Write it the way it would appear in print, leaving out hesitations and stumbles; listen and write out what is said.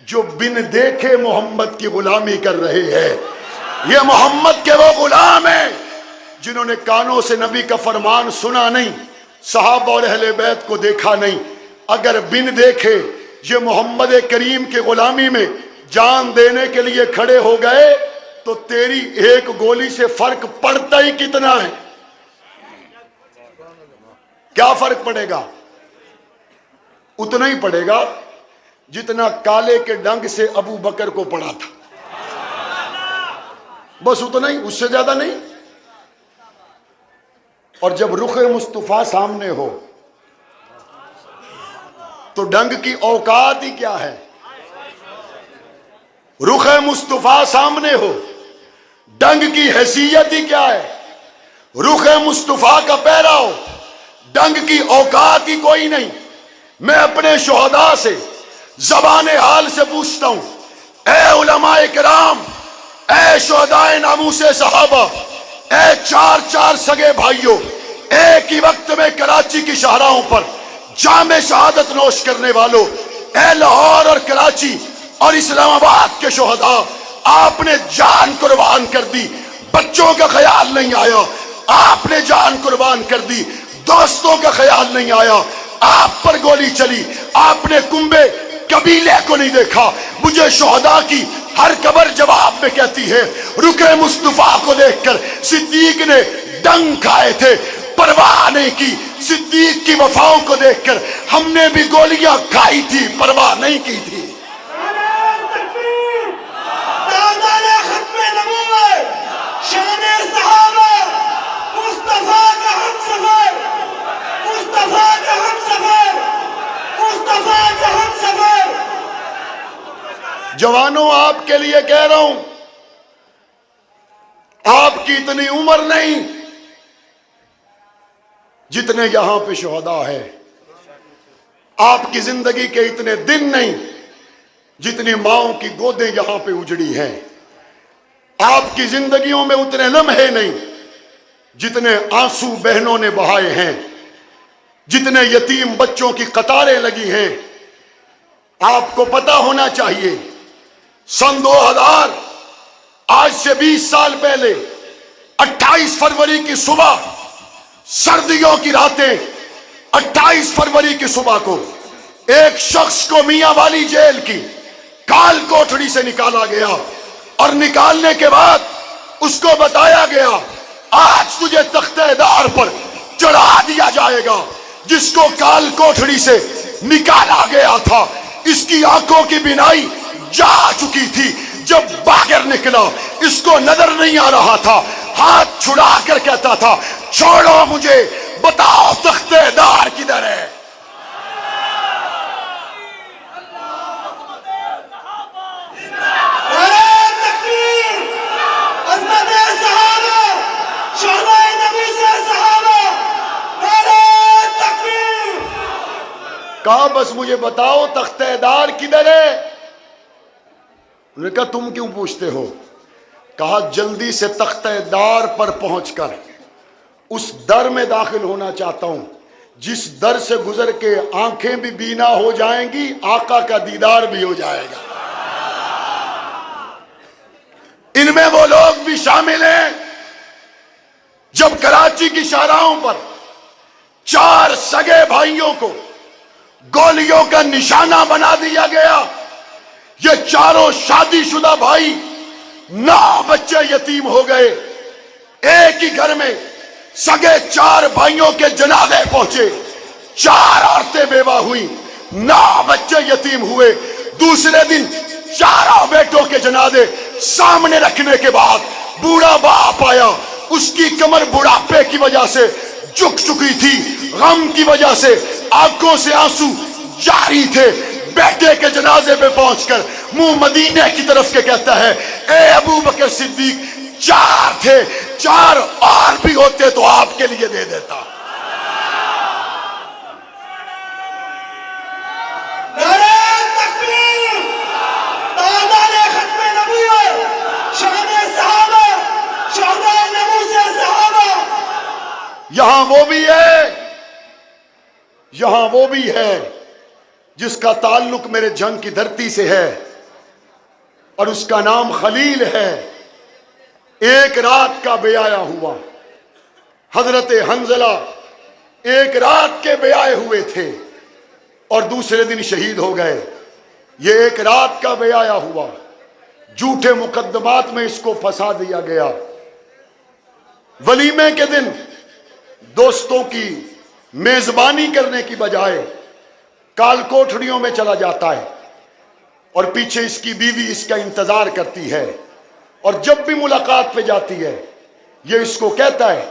جو بن دیکھے محمد کی غلامی کر رہے ہیں. یہ محمد کے وہ غلام ہیں جنہوں نے کانوں سے نبی کا فرمان سنا نہیں، صحابہ اور اہل بیت کو دیکھا نہیں. اگر بن دیکھے یہ محمد کریم کی غلامی میں جان دینے کے لیے کھڑے ہو گئے تو تیری ایک گولی سے فرق پڑتا ہی کتنا ہے؟ کیا فرق پڑے گا؟ اتنا ہی پڑے گا جتنا کالے کے ڈنگ سے ابو بکر کو پڑا تھا، بس اتنا ہی، اس سے زیادہ نہیں. اور جب رخ مصطفیٰ سامنے ہو تو ڈنگ کی اوقات ہی کیا ہے؟ رخ مصطفیٰ سامنے ہو ڈنگ کی حیثیت ہی کیا ہے؟ رخ مصطفیٰ کا پیرا ہو ڈنگ کی اوقات ہی کوئی نہیں. میں اپنے شہداء سے زبان حال سے پوچھتا ہوں، اے علماء کرام، اے شہداء ناموس صحابہ، اے چار چار سگے بھائیوں، ایک ہی وقت میں کراچی کی شاہراہوں پر جام شہادت نوش کرنے والوں، اے لاہور اور کراچی اور اسلام آباد کے شہداء، آپ نے جان قربان کر دی، بچوں کا خیال نہیں آیا، آپ نے جان قربان کر دی، دوستوں کا خیال نہیں آیا، آپ پر گولی چلی، آپ نے کنبے قبیلے کو نہیں دیکھا. مجھے شہداء کی ہر قبر جواب میں کہتی ہے رخ مصطفیٰ کو دیکھ کر صدیق نے ڈنگ کھائے تھے، پرواہ نہیں کی. صدیق کی وفاؤں کو دیکھ کر ہم نے بھی گولیاں کھائی تھی، پرواہ نہیں کی تھی. جوانوں، آپ کے لیے کہہ رہا ہوں، آپ کی اتنی عمر نہیں جتنے یہاں پہ شہداء ہے، آپ کی زندگی کے اتنے دن نہیں جتنی ماؤں کی گودیں یہاں پہ اجڑی ہیں، آپ کی زندگیوں میں اتنے لمحے نہیں جتنے آنسو بہنوں نے بہائے ہیں، جتنے یتیم بچوں کی قطاریں لگی ہیں. آپ کو پتا ہونا چاہیے سن 2000 آج سے 20 سال پہلے 28 فروری کی صبح، سردیوں کی راتیں، 28 فروری کی صبح کو ایک شخص کو میاں والی جیل کی کال کوٹڑی سے نکالا گیا، اور نکالنے کے بعد اس کو بتایا گیا آج تجھے تختہ دار پر چڑھا دیا جائے گا. جس کو کال کوٹڑی سے نکالا گیا تھا اس کی آنکھوں کی بینائی جا چکی تھی. جب باہر نکلا اس کو نظر نہیں آ رہا تھا، ہاتھ چھڑا کر کہتا تھا چھوڑو مجھے، بتاؤ تختہ دار کدھر ہے؟ کہا بس مجھے بتاؤ تختہ دار کدھر ہے؟ انہوں نے کہا تم کیوں پوچھتے ہو؟ کہا جلدی سے تختہ دار پر پہنچ کر اس در میں داخل ہونا چاہتا ہوں جس در سے گزر کے آنکھیں بھی بینا ہو جائیں گی، آقا کا دیدار بھی ہو جائے گا. ان میں وہ لوگ بھی شامل ہیں جب کراچی کی شاہراہوں پر 4 سگے بھائیوں کو گولیوں کا نشانہ بنا دیا گیا. یہ چاروں شادی شدہ بھائی 9 بچے یتیم ہو گئے. ایک ہی گھر میں سگے 4 بھائیوں کے جنازے پہنچے، 4 عورتیں بیوہ ہوئی، 9 بچے یتیم ہوئے. دوسرے دن 4 بیٹوں کے جنازے سامنے رکھنے کے بعد بوڑھا باپ آیا، اس کی کمر بڑھاپے کی وجہ سے جھک چکی تھی، غم کی وجہ سے آنکھوں سے آنسو جاری تھے. بیٹے کے جنازے پہ پہنچ کر منہ مدینے کی طرف کے کہتا ہے اے ابو بکر صدیق 4 تھے، 4 اور بھی ہوتے تو آپ کے لیے دے دیتا. یہاں وہ بھی ہے، یہاں وہ بھی ہے جس کا تعلق میرے جنگ کی دھرتی سے ہے. اور اس کا نام خلیل ہے. ایک رات کا بیایا ہوا. حضرت حنظلہ ایک رات کے بیائے ہوئے تھے اور دوسرے دن شہید ہو گئے. یہ ایک رات کا بیایا ہوا، جھوٹے مقدمات میں اس کو پھنسا دیا گیا. ولیمے کے دن دوستوں کی میزبانی کرنے کی بجائے کال کوٹھڑیوں میں چلا جاتا ہے اور پیچھے اس کی بیوی اس کا انتظار کرتی ہے، اور جب بھی ملاقات پہ جاتی ہے یہ اس کو کہتا ہے